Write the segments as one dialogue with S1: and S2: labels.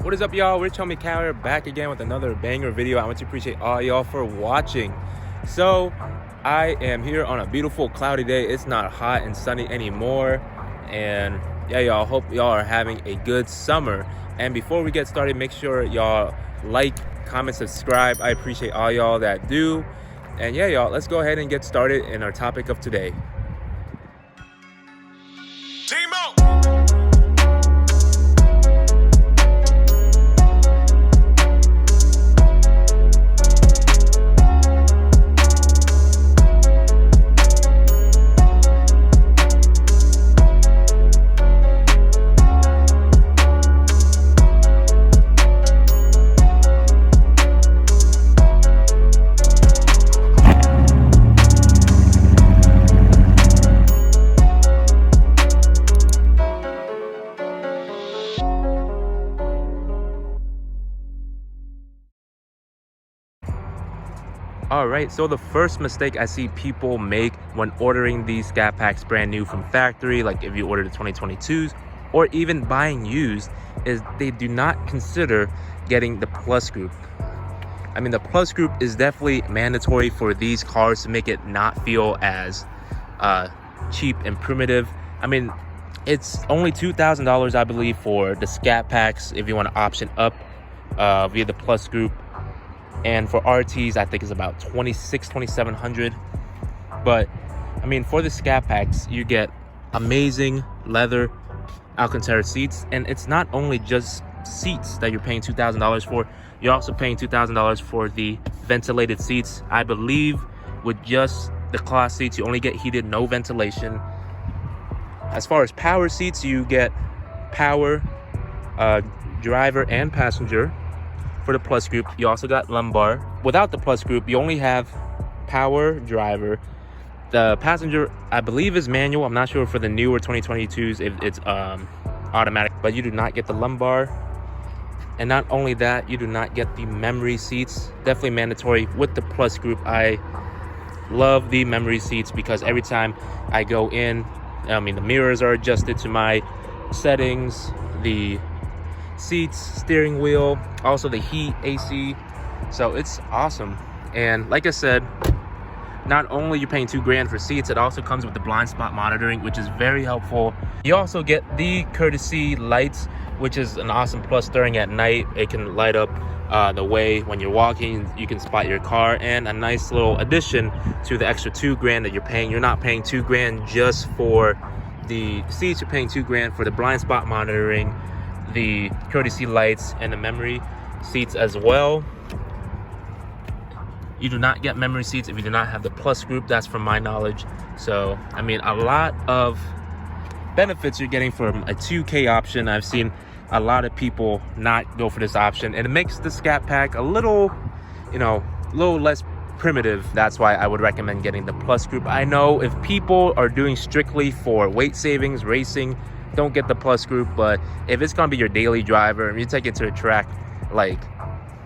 S1: What is up, y'all? Rich Homie Carrier back again with another banger video. I want to appreciate all y'all for watching. So I am here on a beautiful cloudy day. It's not hot and sunny anymore, and yeah, y'all, hope y'all are having a good summer. And before we get started, make sure y'all like, comment, subscribe. I appreciate all y'all that do. And yeah, y'all, let's go ahead and get started in our topic of today. All right, so the first mistake I see people make when ordering these scat packs brand new from factory, like if you order the 2022s or even buying used, is they do not consider getting the plus group. I mean, the plus group is definitely mandatory for these cars to make it not feel as cheap and primitive. I mean, it's only $2,000, I believe, for the scat packs if you want to option up via the plus group. And for RTs, I think it's about $2,700. But I mean, for the scat packs, you get amazing leather Alcantara seats, and it's not only just seats that you're paying $2,000 for. You're also paying $2,000 for the ventilated seats. I believe with just the cloth seats, you only get heated, no ventilation. As far as power seats, you get power, driver and passenger. For the plus group, you also got lumbar. Without the plus group, you only have power, driver. The passenger, I believe, is manual. I'm not sure for the newer 2022s if it's automatic, but you do not get the lumbar. And not only that, you do not get the memory seats. Definitely mandatory with the plus group. I love the memory seats because every time I go in, I mean, the mirrors are adjusted to my settings, the seats, steering wheel, also the heat, AC. So it's awesome. And like I said, not only you're paying $2,000 for seats, it also comes with the blind spot monitoring, which is very helpful. You also get the courtesy lights, which is an awesome plus during at night. It can light up the way when you're walking, you can spot your car. And a nice little addition to the extra $2,000 that you're paying. You're not paying $2,000 just for the seats, you're paying $2,000 for the blind spot monitoring, the courtesy lights, and the memory seats as well. You do not get memory seats if you do not have the plus group. That's from my knowledge. So I mean, a lot of benefits you're getting from a $2,000 option. I've seen a lot of people not go for this option, and it makes the scat pack a little, a little less primitive. That's why I would recommend getting the plus group. I know if people are doing strictly for weight savings, racing, don't get the plus group. But if it's gonna be your daily driver and you take it to a track like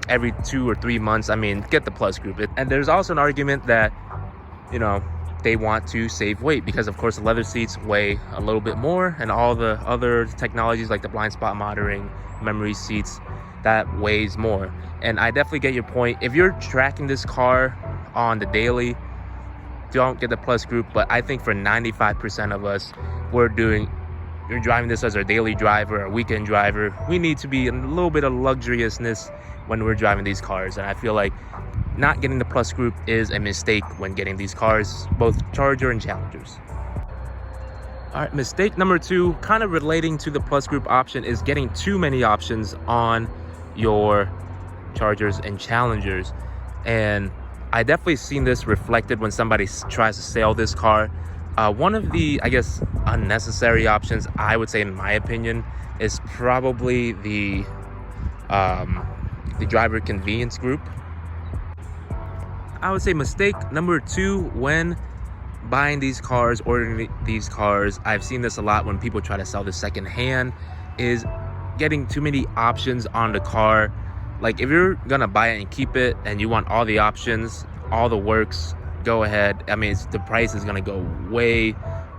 S1: every 2 or 3 months, I mean, get the plus group. And there's also an argument that they want to save weight because of course the leather seats weigh a little bit more, and all the other technologies like the blind spot monitoring, memory seats, that weighs more. And I definitely get your point. If you're tracking this car on the daily, don't get the plus group. But I think for 95% of us, you're driving this as our daily driver, our weekend driver. We need to be in a little bit of luxuriousness when we're driving these cars. And I feel like not getting the plus group is a mistake when getting these cars, both Charger and Challengers. All right, mistake number 2, kind of relating to the plus group option, is getting too many options on your Chargers and Challengers. And I definitely seen this reflected when somebody tries to sell this car. One of the, I guess, unnecessary options, I would say in my opinion, is probably the driver convenience group. I would say mistake number 2 when buying these cars, ordering these cars, I've seen this a lot when people try to sell this second hand, is getting too many options on the car. Like if you're gonna buy it and keep it and you want all the options, all the works, go ahead. I mean, the price is gonna go way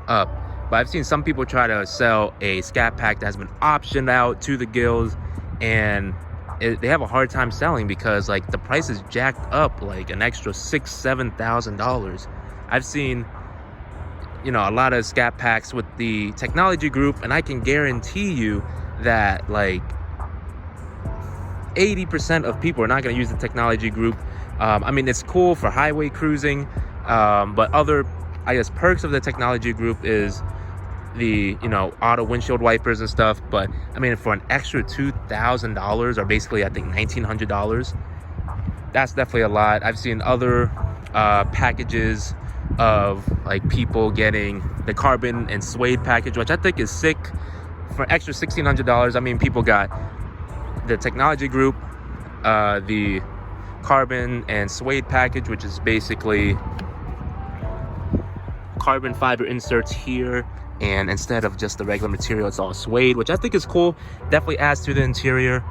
S1: up. But I've seen some people try to sell a scat pack that has been optioned out to the gills, and they have a hard time selling because like the price is jacked up like an extra $6,000-7,000. I've seen, you know, a lot of scat packs with the technology group, and I can guarantee you that like 80% of people are not going to use the technology group. I mean, it's cool for highway cruising, but other, I guess, perks of the technology group is the, you know, auto windshield wipers and stuff. But I mean, for an extra $2,000, or basically I think $1,900, that's definitely a lot. I've seen other packages of like people getting the carbon and suede package, which I think is sick, for an extra $1,600. I mean, people got the technology group, the carbon and suede package, which is basically carbon fiber inserts here, and instead of just the regular material, it's all suede, which I think is cool. Definitely adds to the interior.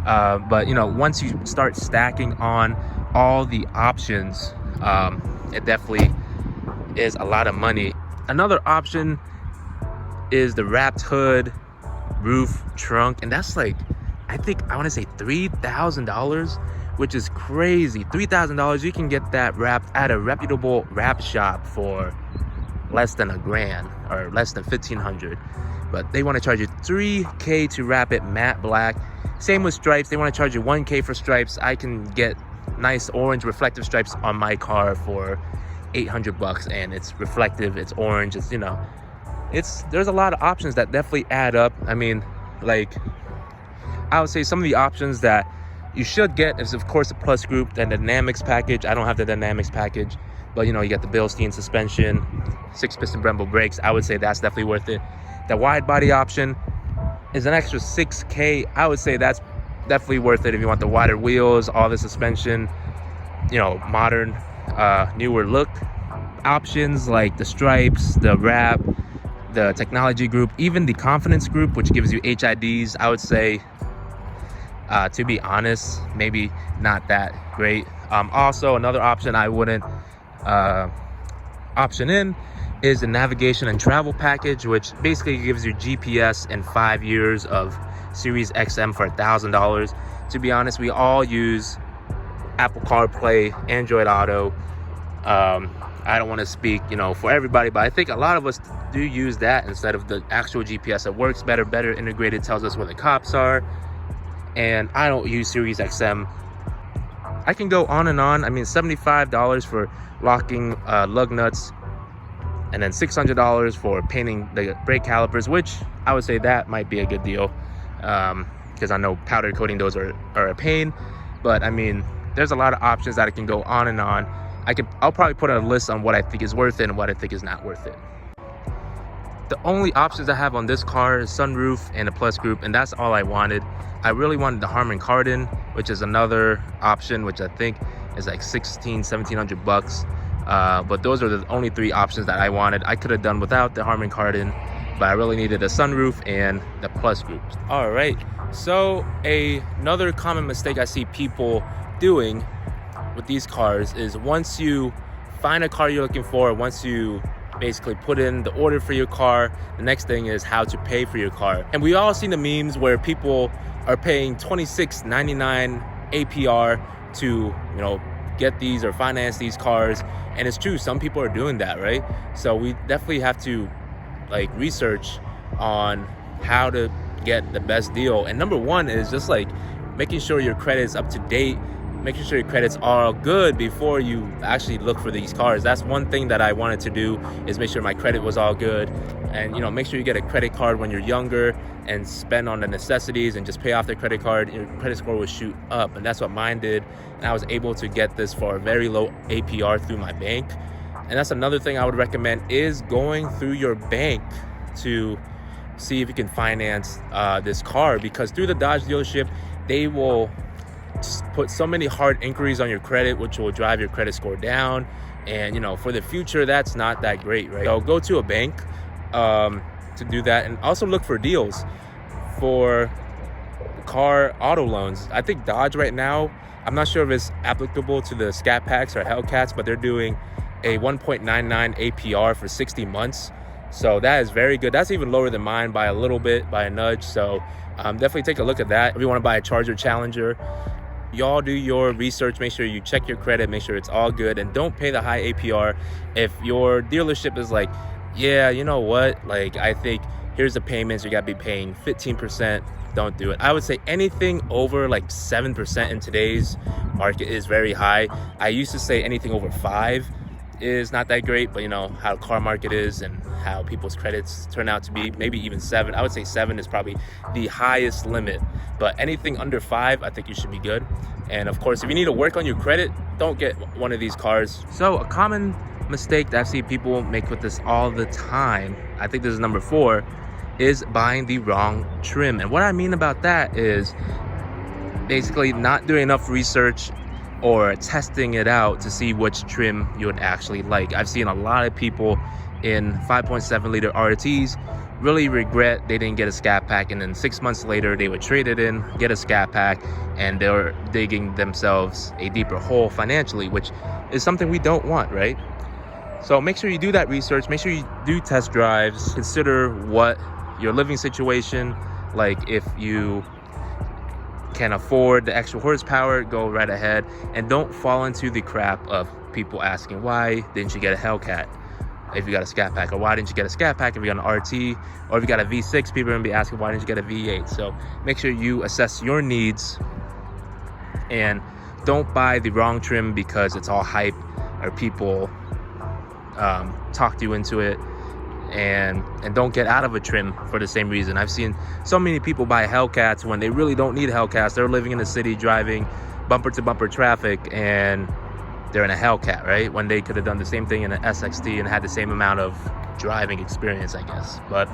S1: But you know, once you start stacking on all the options, it definitely is a lot of money. Another option is the wrapped hood, roof, trunk, and that's like, I think I want to say $3,000, which is crazy. $3,000, you can get that wrapped at a reputable wrap shop for less than $1,000 or less than $1,500. But they want to charge you $3K to wrap it matte black. Same with stripes. They want to charge you $1K for stripes. I can get nice orange reflective stripes on my car for $800, and it's reflective, it's orange, it's, you know, there's a lot of options that definitely add up. I mean, like, I would say some of the options that you should get is, of course, the Plus Group, the Dynamics package. I don't have the Dynamics package, but you know, you got the Bilstein suspension, 6-piston Brembo brakes. I would say that's definitely worth it. The wide body option is an extra $6K. I would say that's definitely worth it if you want the wider wheels, all the suspension, you know, modern, newer look. Options like the stripes, the wrap, the technology group, even the confidence group, which gives you HIDs, I would say, to be honest, maybe not that great. Also, another option I wouldn't option in is the navigation and travel package, which basically gives you GPS and 5 years of Series XM for $1,000. To be honest, we all use Apple CarPlay, Android Auto. I don't want to speak, you know, for everybody, but I think a lot of us do use that instead of the actual GPS. It works better integrated, tells us where the cops are. And I don't use Series XM. I can go on and on. I mean, $75 for locking lug nuts, and then $600 for painting the brake calipers, which I would say that might be a good deal, because I know powder coating those are a pain. But I mean, there's a lot of options that I can go on and on. I'll probably put a list on what I think is worth it and what I think is not worth it. The only options I have on this car is sunroof and a Plus Group, and that's all I wanted. I really wanted the Harman Kardon, which is another option, which I think is like $1,700. But those are the only 3 options that I wanted. I could have done without the Harman Kardon, but I really needed a sunroof and the Plus Group. All right, so another common mistake I see people doing with these cars is, once you find a car you're looking for, once you basically put in the order for your car, the next thing is how to pay for your car. And we all seen the memes where people are paying $26.99 APR to, you know, get these or finance these cars. And it's true, some people are doing that, right? So we definitely have to like research on how to get the best deal. And number one is just like making sure your credit is up to date, making sure your credits are good before you actually look for these cars. That's one thing that I wanted to do, is make sure my credit was all good. And, you know, make sure you get a credit card when you're younger and spend on the necessities and just pay off the credit card. Your credit score will shoot up, and that's what mine did. And I was able to get this for a very low APR through my bank. And that's another thing I would recommend, is going through your bank to see if you can finance this car, because through the Dodge dealership, they will put so many hard inquiries on your credit, which will drive your credit score down. And, you know, for the future, that's not that great, right? So go to a bank to do that, and also look for deals for car auto loans. I think Dodge right now, I'm not sure if it's applicable to the Scat Packs or Hellcats, but they're doing a 1.99 APR for 60 months. So that is very good. That's even lower than mine by a little bit, by a nudge. So Definitely take a look at that. If you want to buy a Charger Challenger, y'all do your research, make sure you check your credit, make sure it's all good, and don't pay the high APR. If your dealership is like, yeah, you know what, like, I think here's the payments, you gotta be paying 15%, don't do it. I would say anything over like 7% in today's market is very high. I used to say anything over 5 is not that great, but you know how car market is and how people's credits turn out to be. Maybe even 7. I would say 7 is probably the highest limit, but anything under 5, I think you should be good. And of course, if you need to work on your credit, don't get one of these cars. So a common mistake that I see people make with this all the time, I think this is number 4, is buying the wrong trim. And what I mean about that is basically not doing enough research or testing it out to see which trim you would actually like. I've seen a lot of people in 5.7 liter RTs really regret they didn't get a scat pack, and then 6 months later they would trade it in, get a scat pack, and they're digging themselves a deeper hole financially, which is something we don't want, right? So make sure you do that research, make sure you do test drives, consider what your living situation, like if you can afford the extra horsepower, go right ahead, and don't fall into the crap of people asking, why didn't you get a Hellcat if you got a scat pack, or why didn't you get a scat pack if you got an RT, or if you got a V6, people are gonna be asking, why didn't you get a V8? So make sure you assess your needs and don't buy the wrong trim because it's all hype or people talked you into it, and don't get out of a trim for the same reason. I've seen so many people buy Hellcats when they really don't need Hellcats. They're living in the city driving bumper to bumper traffic and they're in a Hellcat, right? When they could have done the same thing in an SXT and had the same amount of driving experience, I guess. But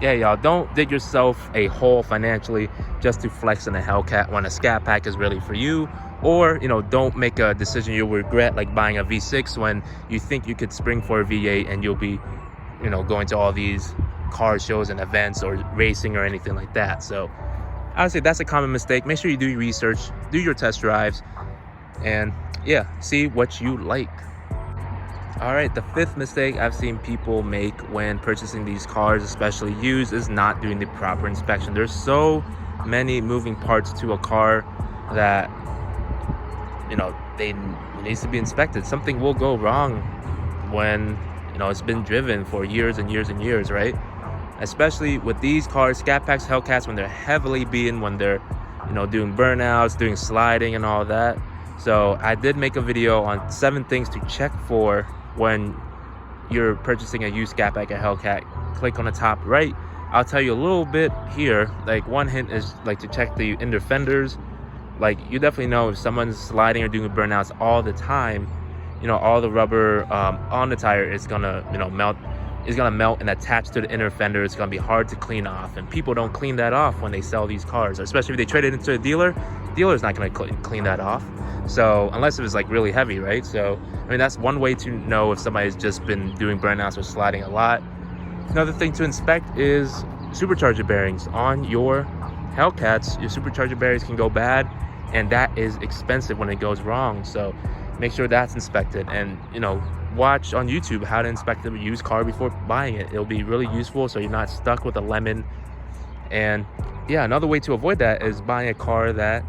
S1: yeah, y'all, don't dig yourself a hole financially just to flex in a Hellcat when a scat pack is really for you. Or, you know, don't make a decision you'll regret, like buying a V6 when you think you could spring for a V8 and you'll be, you know, going to all these car shows and events or racing or anything like that. So I would say that's a common mistake. Make sure you do your research, do your test drives, and yeah, see what you like. All right, the 5th mistake I've seen people make when purchasing these cars, especially used, is not doing the proper inspection. There's so many moving parts to a car that, you know, it needs to be inspected. Something will go wrong when, you know, it's been driven for years and years and years, right? Especially with these cars, scat packs, Hellcats, when they're heavily beaten, when they're, you know, doing burnouts, doing sliding and all that. So I did make a video on 7 things to check for when you're purchasing a used scat pack or Hellcat. Click on the top right. I'll tell you a little bit here. Like, one hint is like to check the inner fenders. Like, you definitely know if someone's sliding or doing burnouts all the time, you know, all the rubber on the tire is gonna, you know, melt. Is gonna melt and attach to the inner fender. It's gonna be hard to clean off, and people don't clean that off when they sell these cars, especially if they trade it into a dealer. Dealer's not gonna clean that off. So unless it was like really heavy, right? So I mean, that's one way to know if somebody's just been doing burnouts or sliding a lot. Another thing to inspect is supercharger bearings on your Hellcats. Your supercharger bearings can go bad, and that is expensive when it goes wrong. So make sure that's inspected, and, you know, watch on YouTube how to inspect a used car before buying it. It'll be really useful so you're not stuck with a lemon. And yeah, another way to avoid that is buying a car that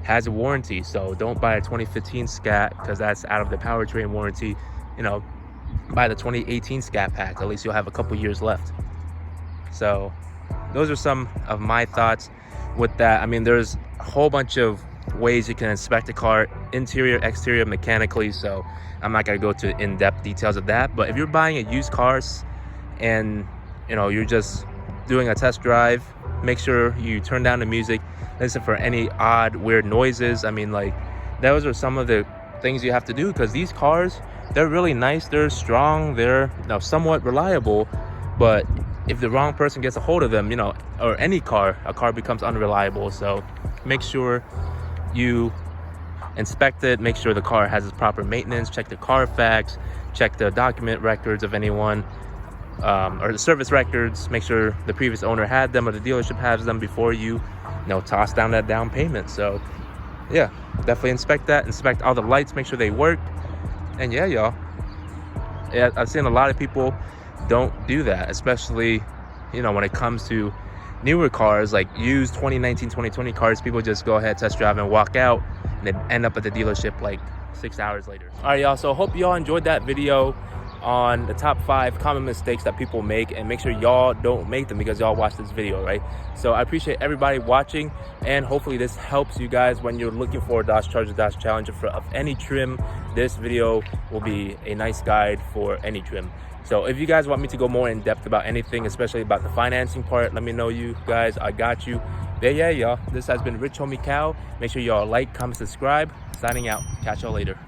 S1: has a warranty. So don't buy a 2015 Scat because that's out of the powertrain warranty. You know, buy the 2018 Scat Pack. At least you'll have a couple years left. So those are some of my thoughts with that. I mean, there's a whole bunch of ways you can inspect a car, interior, exterior, mechanically, so I'm not going to go to in-depth details of that. But if you're buying a used car and, you know, you're just doing a test drive, make sure you turn down the music, listen for any odd, weird noises. I mean, like, those are some of the things you have to do, because these cars, they're really nice, they're strong, they're, you know, somewhat reliable, but if the wrong person gets a hold of them, you know, or any car, a car becomes unreliable. So make sure you inspect it, make sure the car has its proper maintenance, check the Carfax, check the document records of anyone, or the service records, make sure the previous owner had them or the dealership has them before you know, toss down that down payment. So yeah, definitely inspect that, inspect all the lights, make sure they work. And yeah, y'all, I've seen a lot of people don't do that, especially, you know, when it comes to newer cars, like used 2019, 2020 cars, people just go ahead, test drive, and walk out, and then end up at the dealership like 6 hours later. All right, y'all, so hope y'all enjoyed that video on the top 5 common mistakes that people make, and make sure y'all don't make them because y'all watch this video, right? So I appreciate everybody watching, and hopefully this helps you guys when you're looking for a Dodge Charger, Dodge Challenger of any trim. This video will be a nice guide for any trim. So if you guys want me to go more in depth about anything, especially about the financing part, let me know, you guys. I got you. But yeah, y'all, this has been Rich Homie Cal. Make sure y'all like, comment, subscribe. Signing out. Catch y'all later.